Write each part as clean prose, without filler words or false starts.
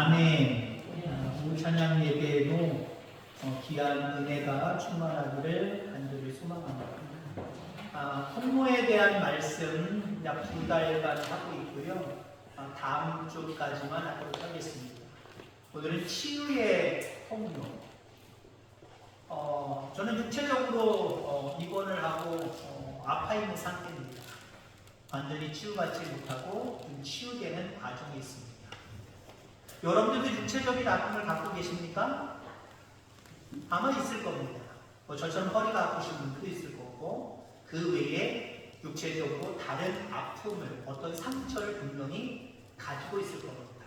아멘. 오늘 찬양 예배에도 귀한 은혜가 충만하기를 간절히 소망합니다. 통로에 대한 말씀 약 2달간 하고 있고요. 다음 주까지만 하도록 하겠습니다. 오늘은 치유의 통로. 저는 육체적으로 입원을 하고 아파 있는 상태입니다. 완전히 치유받지 못하고 좀 치유되는 과정에 있습니다. 여러분들도 육체적인 아픔을 갖고 계십니까? 아마 있을 겁니다. 저처럼 허리가 아프신 분들도 있을 거고, 그 외에 육체적으로 다른 아픔을, 어떤 상처를 분명히 가지고 있을 겁니다.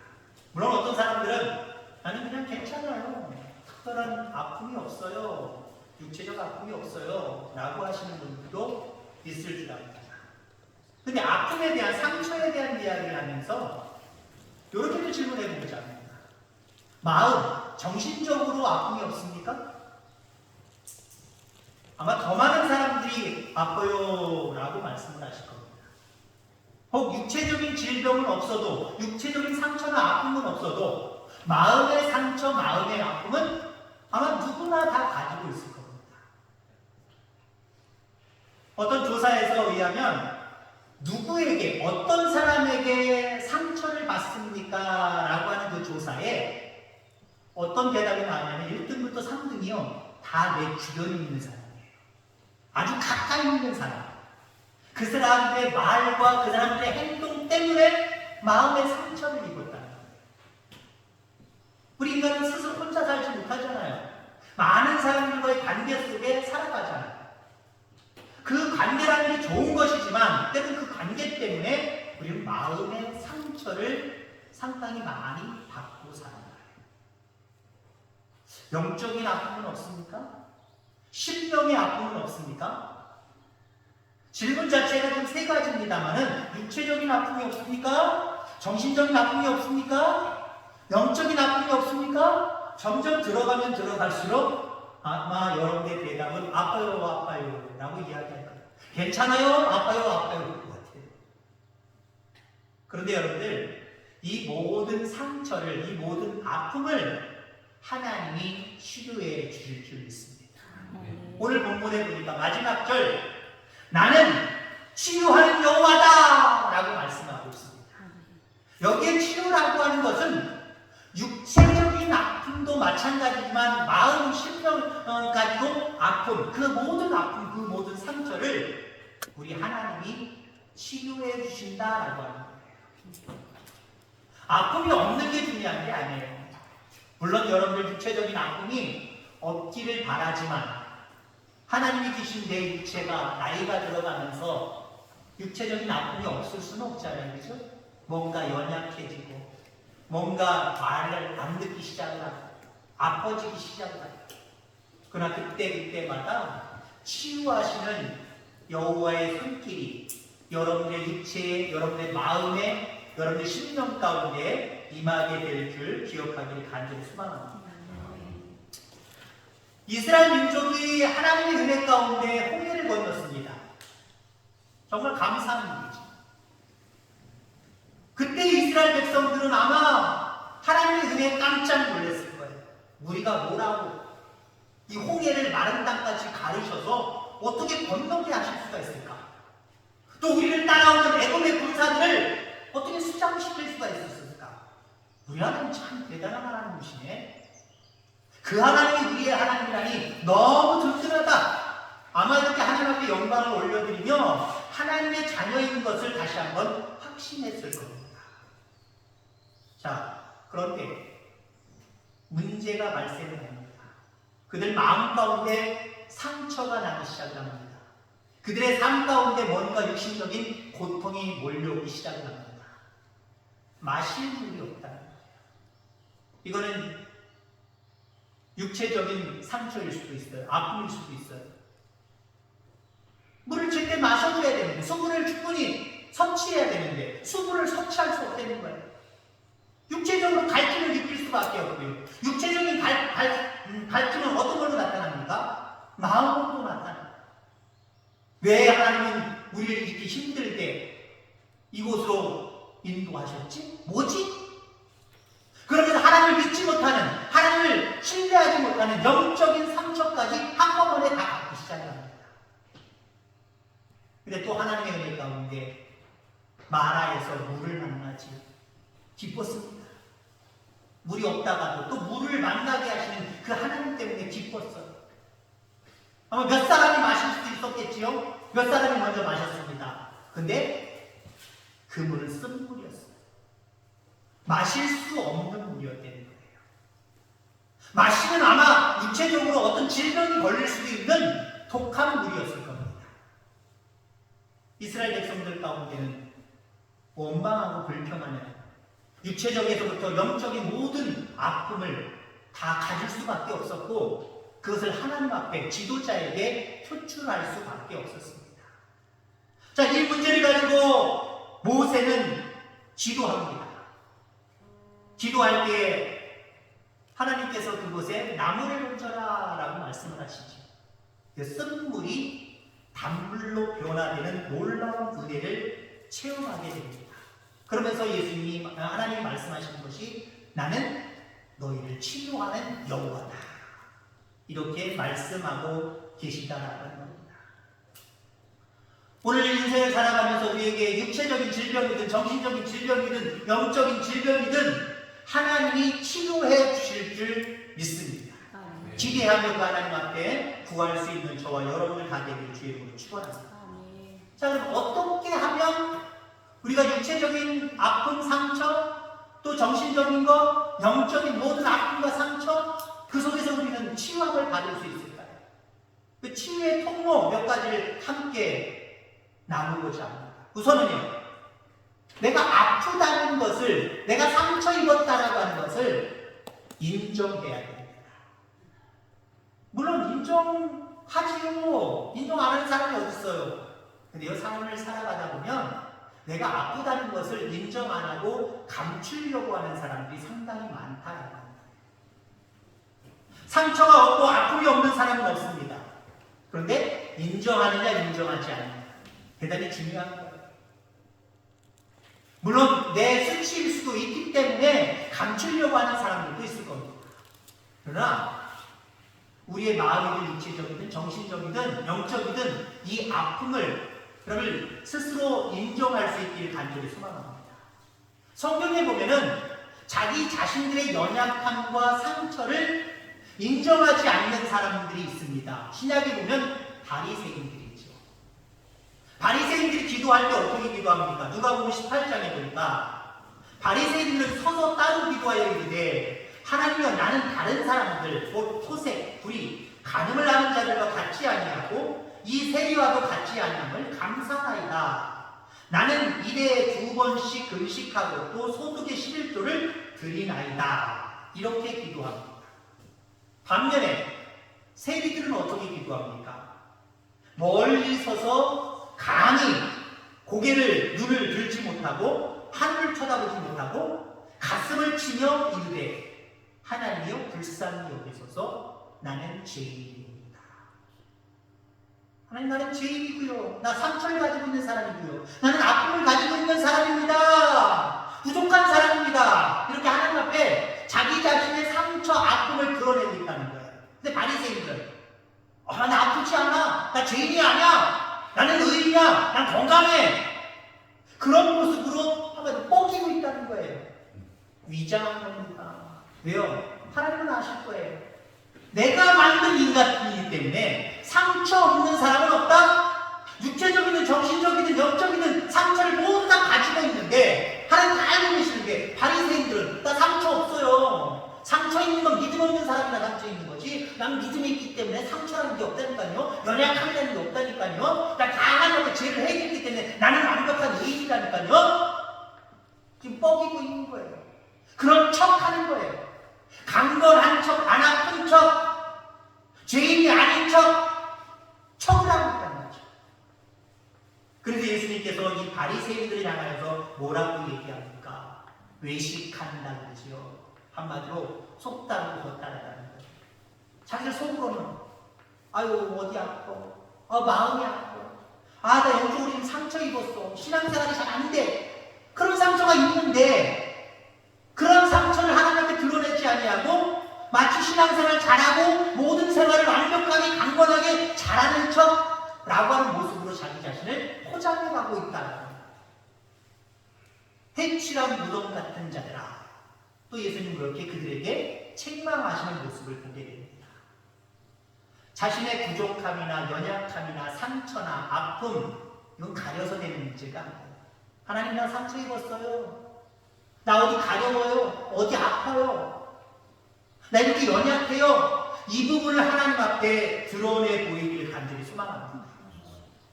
물론 어떤 사람들은 나는 그냥 괜찮아요, 특별한 아픔이 없어요, 육체적 아픔이 없어요 라고 하시는 분들도 있을 줄 압니다. 근데 아픔에 대한, 상처에 대한 이야기를 하면서 이렇게도 질문해 보자 합니다. 마음, 정신적으로 아픔이 없습니까? 아마 더 많은 사람들이 아파요 라고 말씀을 하실 겁니다. 혹 육체적인 질병은 없어도, 육체적인 상처나 아픔은 없어도 마음의 상처, 마음의 아픔은 아마 누구나 다 가지고 있을 겁니다. 어떤 조사에서 의하면 누구에게, 어떤 사람에게 상처를 받습니까? 라고 하는 그 조사에 어떤 대답이 나오냐면 1등부터 3등이요, 다 내 주변에 있는 사람이에요. 아주 가까이 있는 사람. 그 사람들의 말과 그 사람들의 행동 때문에 마음의 상처를 입었다는 거예요. 우리 인간은 스스로 혼자 살지 못하잖아요. 많은 사람들과의 관계 속에 살아가잖아요. 그 관계라는 게 좋은 것이지만 때로는 그 관계 때문에 우리는 마음의 상처를 상당히 많이 받고 살아가요. 영적인 아픔은 없습니까? 심령의 아픔은 없습니까? 질문 자체가 좀 세 가지입니다만은 육체적인 아픔이 없습니까? 정신적인 아픔이 없습니까? 영적인 아픔이 없습니까? 점점 들어가면 들어갈수록 아마 여러분의 대답은 아파요, 아파요 라고 이야기할 거예요. 괜찮아요? 아파요, 아파요 것 같아요. 그런데 여러분들, 이 모든 상처를, 이 모든 아픔을 하나님이 치료해 주실 줄 믿습니다. 오늘 본문에 보니까 마지막 절, 나는 치유하는 여호와다 라고 말씀하고 있습니다. 여기에 치유라고 하는 것은 육체적인 아픔도 마찬가지지만 마음, 심령까지도 아픔, 그 모든 아픔, 그 모든 상처를 우리 하나님이 치유해 주신다라고 하는 거예요. 아픔이 없는 게 중요한 게 아니에요. 물론 여러분들 육체적인 아픔이 없기를 바라지만 하나님이 주신 내 육체가 나이가 들어가면서 육체적인 아픔이 없을 수는 없잖아요. 그죠? 뭔가 연약해지고 뭔가 말을 안 듣기 시작을 하고 아파지기 시작을 하고, 그러나 그때마다 치유하시는 여호와의 손길이 여러분의 육체에, 여러분의 마음에, 여러분의 심령 가운데 임하게 될 줄 기억하기를 간절히 소망합니다. 이스라엘 민족이 하나님의 은혜 가운데 홍해를 건넜습니다. 정말 감사한 일이죠. 그때 이스라엘 백성들은 아마 하나님의 은혜에 깜짝 놀랐을 거예요. 우리가 뭐라고 이 홍해를 마른 땅까지 가르셔서 어떻게 건너게 하실 수가 있을까? 또 우리를 따라오는 애굽의 군사들을 어떻게 수장시킬 수가 있었을까? 우리 하나님 참 대단한 하나님이시네. 그 하나님이 우리의 하나님이라니 너무 든든하다. 아마 이렇게 하나님 앞에 영광을 올려드리며 하나님의 자녀인 것을 다시 한번 확신했을 겁니다. 자, 그런데 문제가 발생을 합니다. 그들 마음 가운데 상처가 나기 시작을 합니다. 그들의 삶 가운데 뭔가 육신적인 고통이 몰려오기 시작을 합니다. 마실 물이 없다는 거예요. 이거는 육체적인 상처일 수도 있어요. 아픔일 수도 있어요. 물을 제때 마셔줘야 되는데, 수분을 충분히 섭취해야 되는데 수분을 섭취할 수 없다는 거예요. 육체적으로 갈증을 느낄 수밖에 없고요. 육체적인 갈증은 어떤 걸로 나타납니까? 마음으로 나타납니다. 왜 하나님은 우리를 이렇게 힘들게 이곳으로 인도하셨지? 뭐지? 그러면서 하나님 신뢰하지 못하는 영적인 상처까지 한꺼번에 다 갖기 시작합니다. 근데 또 하나님의 은혜 가운데 마라에서 물을 만나지 기뻤습니다. 물이 없다가도 또 물을 만나게 하시는 그 하나님 때문에 기뻤어요. 아마 몇 사람이 마실 수도 있었겠지요? 몇 사람이 먼저 마셨습니다. 근데 그 물은 쓴 물이었어요. 마실 수 없는 물이었다는 거예요. 마시면 아마 육체적으로 어떤 질병이 걸릴 수도 있는 독한 물이었을 겁니다. 이스라엘 백성들 가운데는 원망하고 불평하는 육체적에서부터 영적인 모든 아픔을 다 가질 수밖에 없었고 그것을 하나님 앞에 지도자에게 표출할 수밖에 없었습니다. 자, 이 문제를 가지고 모세는 기도합니다. 기도할 때 하나님께서 그곳에 나무를 던져라 라고 말씀을 하시죠. 쓴 물이 단물로 변화되는 놀라운 은혜를 체험하게 됩니다. 그러면서 예수님이 하나님이 말씀하시는 것이 나는 너희를 치료하는 여호와다 이렇게 말씀하고 계시다라는 겁니다. 오늘 인생을 살아가면서 우리에게 육체적인 질병이든 정신적인 질병이든 영적인 질병이든 하나님이 치료해 주실 줄 믿습니다. 기대하며 그 하나님 앞에 구할 수 있는 저와 여러분을 다 되기를 주의 이름으로 축원합니다. 자, 그럼 어떻게 하면 우리가 육체적인 아픔, 상처, 또 정신적인 것, 영적인 모든 아픔과 상처 그 속에서 우리는 치유함을 받을 수 있을까요? 그 치유의 통로 몇 가지를 함께 나누고자 합니다. 우선은요, 내가 아프다는 것을, 내가 상처 입었다라고 하는 것을 인정해야 됩니다. 물론 인정하지요. 인정 안 하는 사람이 어디 있어요? 근데 이 삶을 살아가다 보면 내가 아프다는 것을 인정 안 하고 감추려고 하는 사람들이 상당히 많다라는 겁니다. 상처가 없고 아픔이 없는 사람은 없습니다. 그런데 인정하느냐 인정하지 않느냐 대단히 중요한 거예요. 물론 내 수치일 수도 있기 때문에 감추려고 하는 사람들도 있을 겁니다. 그러나 우리의 마음이든 육체적이든 정신적이든 영적이든 이 아픔을 여러분 스스로 인정할 수 있기를 간절히 소망합니다. 성경에 보면은 자기 자신들의 연약함과 상처를 인정하지 않는 사람들이 있습니다. 신약에 보면 바리새인들이죠. 바리새인들이 기도할 때 어떻게 기도합니까? 누가복음 18장에 보니까 바리새인들은 서서 따로 기도하여 이르되 하나님이여 나는 다른 사람들 곧 토색, 불의, 간음을 하는 자들과 같지 아니하고 이 세리와도 같지 아니함을 감사하이다. 나는 일에 2번씩 금식하고 또 소득의 11조를 드리나이다. 이렇게 기도합니다. 반면에 세리들은 어떻게 기도합니까? 멀리 서서 감히 고개를 눈을 들지 못하고 하늘을 쳐다보지 못하고 가슴을 치며 이르되 하나님이여 불쌍히 여기소서 나는 죄인입니다. 하나님 나는 죄인이고요. 나 상처를 가지고 있는 사람이고요. 나는 아픔을 가지고 있는 사람입니다. 부족한 사람입니다. 이렇게 하나님 앞에 자기 자신의 상처, 아픔을 드러내고 있다는 거예요. 근데 바리새인들 나 아프지 않아. 나 죄인이 아니야. 나는 의인이야. 난 건강해. 그런 모습으로 한번 뻐기고 있다는 거예요. 위장한 겁니다. 왜요? 하나님은 아실 거예요. 내가 만든 인간이기 때문에 상처 없는 사람은 없다? 육체적이든 정신적이든 영적이든 상처를 모두 다 가지고 있는데 하나님 다 알고 계시는데 바리새인들은 나 상처 없어요. 상처 있는 건 믿음 없는 사람이나 상처 있는 거지 난 믿음이 있기 때문에 상처라는 게 없다니까요. 연약함이라는 게 없다니까요. 난 다 하나님께 죄를 해결했기 때문에 나는 완벽한 의인이라니까요. 지금 뻐기고 있는 거예요. 그런 척 하는 거예요. 강건한 척, 안 아픈 척, 죄인이 아닌 척을 하고 있다는 거죠. 그래서 예수님께서 이 바리새인들을 향하여서 뭐라고 얘기합니까? 외식한다 그러지요. 한마디로 속다고 걷다라는 거예요. 자기들 속으로는 아유 어디 아파, 마음이 아파, 나 영적으로 지금 상처 입었어, 신앙생활이 잘 안 돼. 그런 상처가 있는데 그런 상처를 하나님 앞에 드러내지 아니하고 마치 신앙생활 잘하고 모든 생활을 완벽하게 강건하게 잘하는 척라고 하는 모습으로 자기 자신을 포장해가고 있다. 해치란 무덤 같은 자들아. 또 예수님 그렇게 그들에게 책망하시는 모습을 보게 됩니다. 자신의 부족함이나 연약함이나 상처나 아픔, 이건 가려서 되는 문제가 아니에요. 하나님 나 상처 입었어요. 나 어디 가려워요. 어디 아파요. 나 이렇게 연약해요. 이 부분을 하나님 앞에 드러내 보이기를 간절히 소망합니다.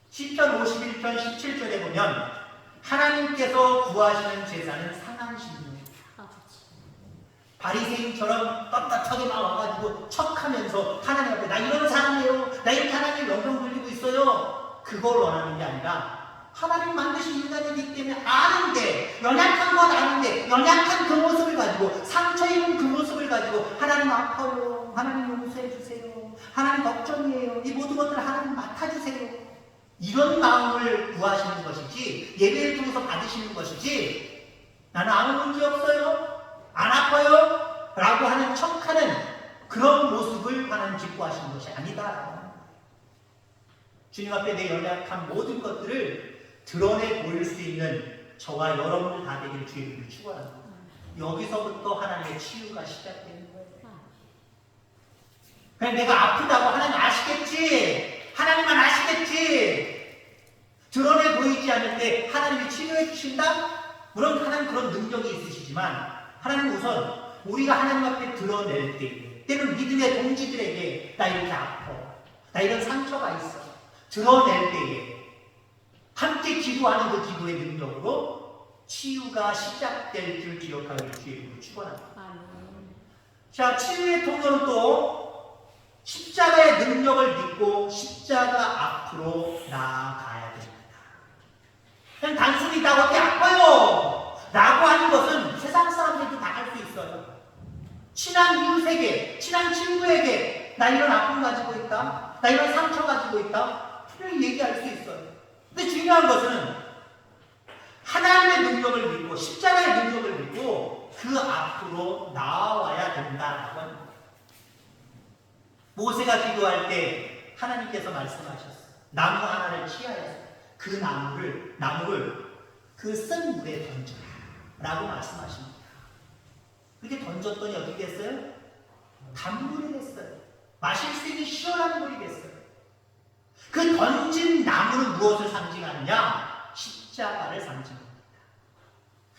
시편 51편 17절에 보면 하나님께서 구하시는 제사는 상한 심령입니다. 바리새인처럼 떳떳하게 막 와가지고 척하면서 하나님 앞에 나 이런 사람이에요. 나 이렇게 하나님 영광 돌리고 있어요. 그걸 원하는 게 아니라 하나님 만드신 인간이기 때문에 아는데, 연약한 건 아는데 연약한 그 모습을 가지고, 상처 입은 그 모습을 가지고 하나님 아파요. 하나님 용서해 주세요. 하나님 걱정이에요. 이 모든 것들을 하나님 맡아주세요. 이런 마음을 구하시는 것이지, 예배를 통해서 받으시는 것이지, 나는 아무 문제 없어요. 안 아파요? 라고 하는 척하는 그런 모습을 하나님 기뻐하시는 것이 아니다. 주님 앞에 내 연약한 모든 것들을 드러내 보일 수 있는 저와 여러분들 다 되기를 주의 이름으로 축원합니다. 여기서부터 하나님의 치유가 시작되는 거예요. 그냥 내가 아프다고 하나님 아시겠지? 하나님만 아시겠지? 드러내 보이지 않을 때 하나님이 치료해 주신다? 물론 하나님 그런 능력이 있으시지만 하나님 우선 우리가 하나님 앞에 드러낼 때, 때는 믿음의 동지들에게 나 이렇게 아파, 나 이런 상처가 있어, 드러낼 때에 함께 기도하는 그 기도의 능력으로 치유가 시작될 줄 기억하기를 주의 이름으로 축원합니다. 자, 치유의 통로는 또 십자가의 능력을 믿고 십자가 앞으로 나아가야 됩니다. 그냥 단순히 나 어디 아파요 라고 하는 것은 세상 사람들도 다 할 수 있어요. 친한 이웃에게, 친한 친구에게 나 이런 아픔 가지고 있다, 나 이런 상처 가지고 있다, 분명히 얘기할 수 있어요. 근데 중요한 것은 하나님의 능력을 믿고 십자가의 능력을 믿고 그 앞으로 나와야 된다라고 합니다. 모세가 기도할 때 하나님께서 말씀하셨어요. 나무 하나를 취하여서 그 나무를 그 쓴 물에 던져라 라고 말씀하십니다. 그렇게 던졌더니 어떻게 됐어요? 단물이 됐어요. 마실 수 있는 시원한 물이 됐어요. 그 던진 나무는 무엇을 상징하느냐? 십자가를 상징합니다.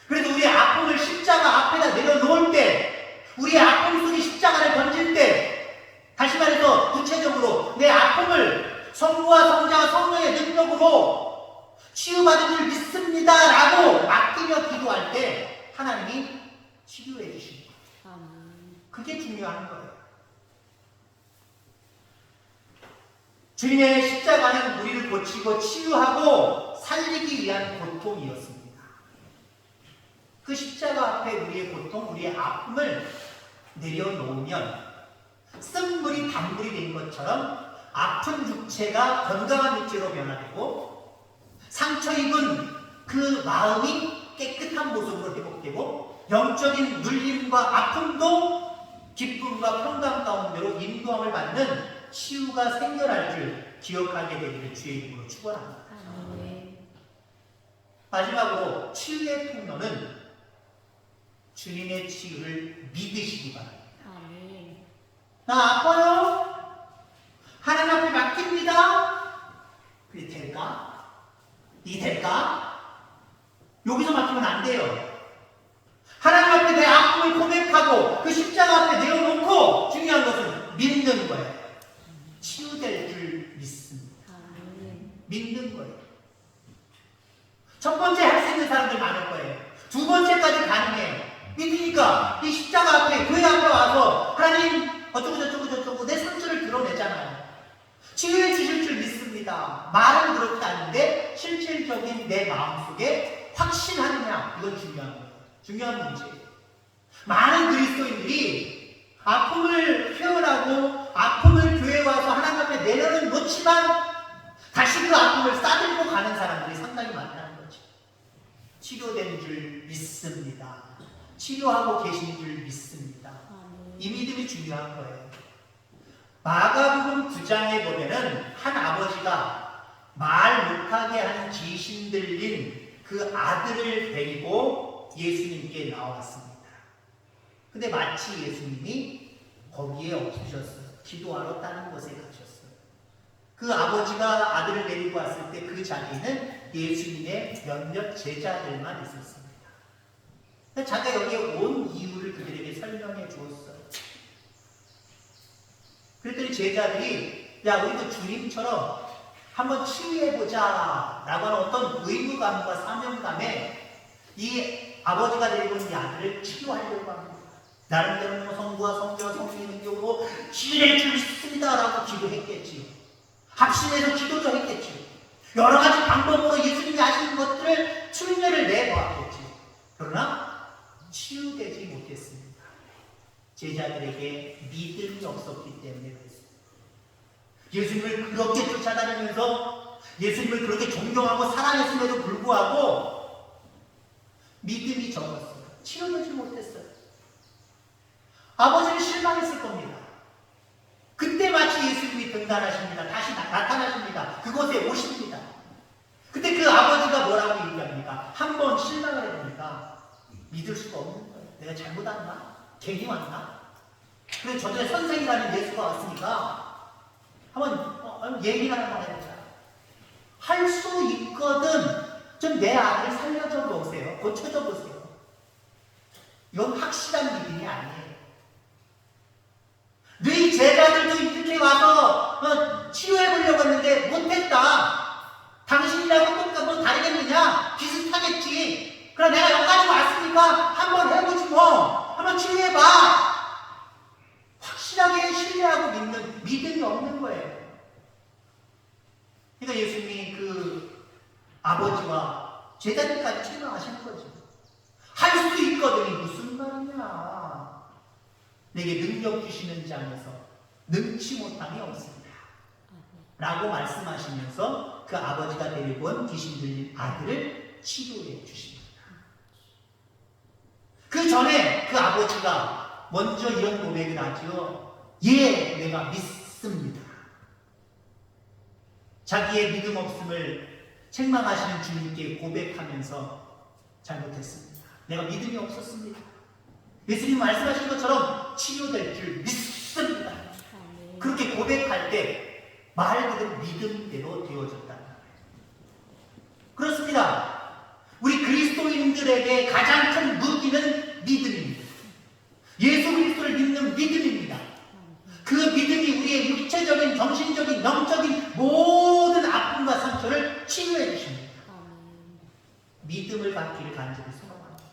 그래서 우리의 아픔을 십자가 앞에다 내려놓을 때, 우리의 아픔 속에 십자가를 던질 때, 다시 말해서 구체적으로 내 아픔을 성부와 성자와 성령의 능력으로 치유받은 줄 믿습니다 라고 맡기며 기도할 때 하나님이 치료해 주십니다. 그게 중요한 거예요. 주님의 십자가는 우리를 고치고 치유하고 살리기 위한 고통이었습니다. 그 십자가 앞에 우리의 고통, 우리의 아픔을 내려놓으면 쓴물이 단물이 된 것처럼 아픈 육체가 건강한 육체로 변화되고 상처 입은 그 마음이 깨끗한 모습으로 회복되고 영적인 눌림과 아픔도 기쁨과 평강 가운데로 인도함을 받는 치유가 생겨날 줄 기억하게 되기를 주의 이름으로 축원합니다. 마지막으로 치유의 통로는 주님의 치유를 믿으시기 바랍니다. 나 아파요? 하나님 앞에 맡깁니다. 그게 될까? 이게 될까? 여기서 맡기면 안 돼요. 하나님 앞에 내 아픔을 고백하고 그 십자가 앞에 내어놓고 중요한 것은 믿는 거예요. 치유될 줄 믿습니다. 믿는 거예요. 첫 번째 할 수 있는 사람들 많을 거예요. 두 번째까지 가능해요. 믿으니까 이 십자가 앞에 교회 앞에 와서 하나님 어쩌고 내 상처를 드러내잖아요. 치유해 주실 줄 믿습니다. 말은 그렇지 않은데 실질적인 내 마음속에 확신하느냐, 이건 중요한 거예요. 중요한 문제예요. 많은 그리스도인들이 아픔을 표현하고 아픔을 교회에 와서 하나님 앞에 내려는 놓지만 다시 그 아픔을 싸들고 가는 사람들이 상당히 많다는 거죠. 치료된 줄 믿습니다. 치료하고 계신 줄 믿습니다. 이 믿음이 중요한 거예요. 마가복음 9장에 보면은 한 아버지가 말 못하게 하는 귀신 들린 그 아들을 데리고 예수님께 나왔습니다. 근데 마치 예수님이 거기에 없으셨어요. 기도하러 다른 곳에 가셨어요. 그 아버지가 아들을 데리고 왔을 때 그 자리에는 예수님의 몇몇 제자들만 있었습니다. 자기가 여기에 온 이유를 그들에게 설명해 주었어요. 그랬더니 제자들이 야 우리도 주님처럼 한번 치유해보자 라고 하는 어떤 의무감과 사명감에 이 아버지가 데리고 온 이 아들을 치유하려고 합니다. 나름대로 성부와 성자와 성령의 능력으로 치유해 줄 수 있습니다 라고 기도했겠지요. 합심해서 기도도 했겠지요. 여러 가지 방법으로 예수님이 하시는 것들을 흉내를 내보았겠지요. 그러나 치유되지 못했습니다. 제자들에게 믿음이 없었기 때문에 그랬습니다. 예수님을 그렇게 쫓아다니면서 예수님을 그렇게 존경하고 사랑했음에도 불구하고 믿음이 적었어요. 치유되지 못했어요. 아버지는 실망했을 겁니다. 그때 마치 예수님이 등단하십니다. 다시 나타나십니다. 그곳에 오십니다. 그때 그 아버지가 뭐라고 얘기합니까? 한 번 실망을 해보니까 믿을 수가 없는 거예요. 내가 잘못 왔나? 괜히 왔나? 그래서 저전에 선생이라는 예수가 왔으니까 한번 얘기를 한번 해보자. 할 수 있거든. 좀 내 아들을 살려줘 보세요. 고쳐줘 보세요. 이건 확실한 믿음이 아니에요. 너희 제자들도 이렇게 와서 치유해보려고 했는데 못했다. 당신이라고 똑같 뭐 다르겠느냐? 비슷하겠지. 그럼 내가 여기까지 왔으니까 한번 해보지 뭐. 한번 치유해봐. 확실하게 신뢰하고 믿는 믿음이 없는 거예요. 그러니까 예수님이 그 아버지와 제자들까지 실망하시는 거죠. 할 수 있거든이 무슨 말이냐. 내게 능력 주시는 자 안에서 능치 못함이 없습니다. 라고 말씀하시면서 그 아버지가 데리고 온 귀신 들린 아들을 치료해 주십니다. 그 전에 그 아버지가 먼저 이런 고백을 하죠. 예, 내가 믿습니다. 자기의 믿음 없음을 책망하시는 주님께 고백하면서 잘못했습니다. 내가 믿음이 없었습니다. 예수님 말씀하신 것처럼 치유될 줄 믿습니다. 그렇게 고백할 때 말 그대로 믿음대로 되어졌다는 거예요. 그렇습니다. 우리 그리스도인들에게 가장 큰 무기는 믿음입니다. 예수 그리스도를 믿는 믿음입니다. 그 믿음이 우리의 육체적인, 정신적인, 영적인 모든 아픔과 상처를 치유해 주십니다. 믿음을 갖기를 간절히 소망합니다.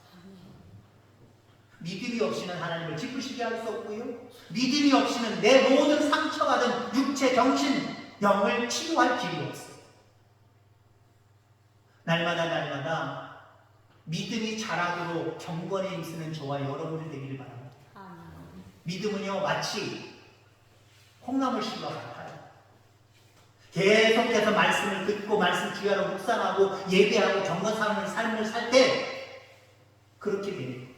믿음이 없이는 하나님을 기쁘시게 할 수 없고요. 믿음이 없이는 내 모든 상처받은 육체, 정신, 영을 치유할 길이 없어요. 날마다 믿음이 자라도록 경건에 힘쓰는 저와 여러분들 되기를 바랍니다. 믿음은요 마치 콩나물 씨와 같아요. 계속해서 말씀을 듣고 말씀 주야로 묵상하고 예배하고 경건하는 삶을 살 때 그렇게 됩니다.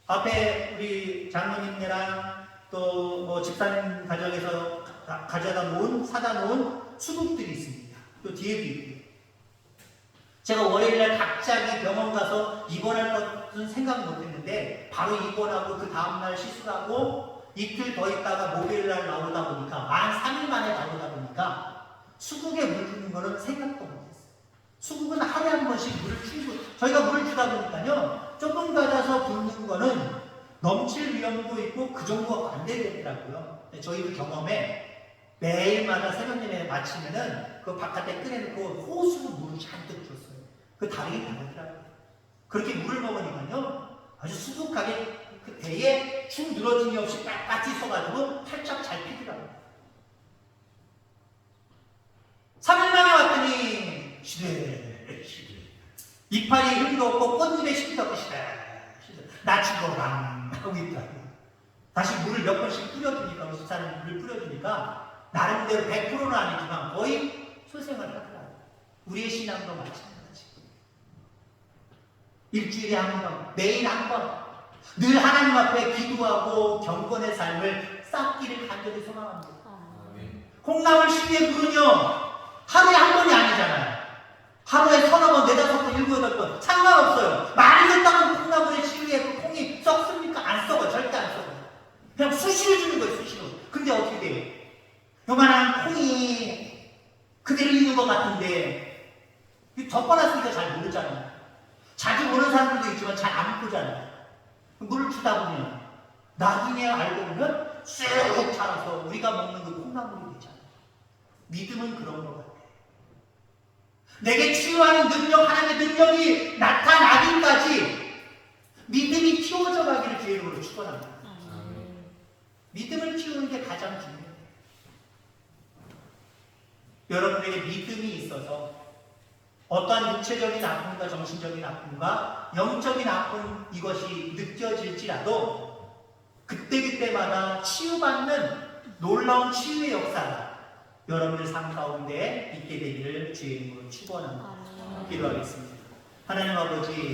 앞에 우리 장로님네랑 또 뭐 집사님 가정에서 가져다 놓은 사다 놓은 수국들이 있습니다. 또 뒤에도 있고요. 제가 월요일날 갑자기 병원 가서 입원할 것은 생각 못했는데 바로 입원하고 그 다음날 시술하고 이틀 더 있다가 목요일날 나오다 보니까 만 3일 만에 나오다 보니까 수국에 물 주는 거는 생각도 못했어요. 수국은 하루에 한 번씩 물을 저희가 물을 주다 보니까요 조금 받아서 붓는 거는 넘칠 위험도 있고 그 정도가 안 되겠더라고요. 저희도 경험에 매일마다 새벽 예배 마치면은 그 바깥에 꺼내놓고 호수로 물을 잔뜩 줬어요. 그 다르게 다르더라고요. 그렇게 물을 먹으니까요 아주 수북하게 그 배에 축 늘어짐이 없이 빳빳이 서가지고 팔짝 잘 피더라고요. 3일 만에 왔더니 시들 이파리 흠도 없고 꽃잎에 심도 없고 시들 나 죽어라 하고 있더라고요. 다시 물을 몇 번씩 뿌려주니까 우리 집사람이 물을 뿌려주니까 나름대로 100%는 아니지만 거의 소생을 하더라고요. 우리의 신앙도 마찬가지. 일주일에 한 번, 매일 한 번 늘 하나님 앞에 기도하고 경건의 삶을 쌓기를 간절히 소망합니다. 콩나물 시위에 부르며 하루에 한 번이 아니잖아요. 하루에 서너 번, 네다섯 번, 일곱, 여덟 번 상관없어요. 많이 됐다고 콩나물의 시위에 콩이 썩습니까? 안 썩어요. 절대 안 썩어요. 그냥 수시로 주는 거예요. 수시로. 근데 어떻게 돼요? 요만한 콩이 그대로 있는 것 같은데 덮어놨으니까 잘 모르잖아요. 자주 보는 사람들도 있지만 잘 안 보잖아요. 물을 주다 보면 나중에 알고 보면 쑥 자라서 우리가 먹는 그 콩나물이 되잖아요. 믿음은 그런 것 같아요. 내게 치유하는 능력, 하나님의 능력이 나타나기까지 믿음이 키워져 가기를 주의 이름으로 축원합니다. 믿음을 키우는 게 가장 중요해요. 여러분에게 믿음이 있어서 어떠한 육체적인 아픔과 정신적인 아픔과 영적인 아픔 이것이 느껴질지라도 그때그때마다 치유받는 놀라운 치유의 역사가 여러분들 삶 가운데 있게 되기를 주의 이름으로 축원합니다. 기도하겠습니다. 하나님 아버지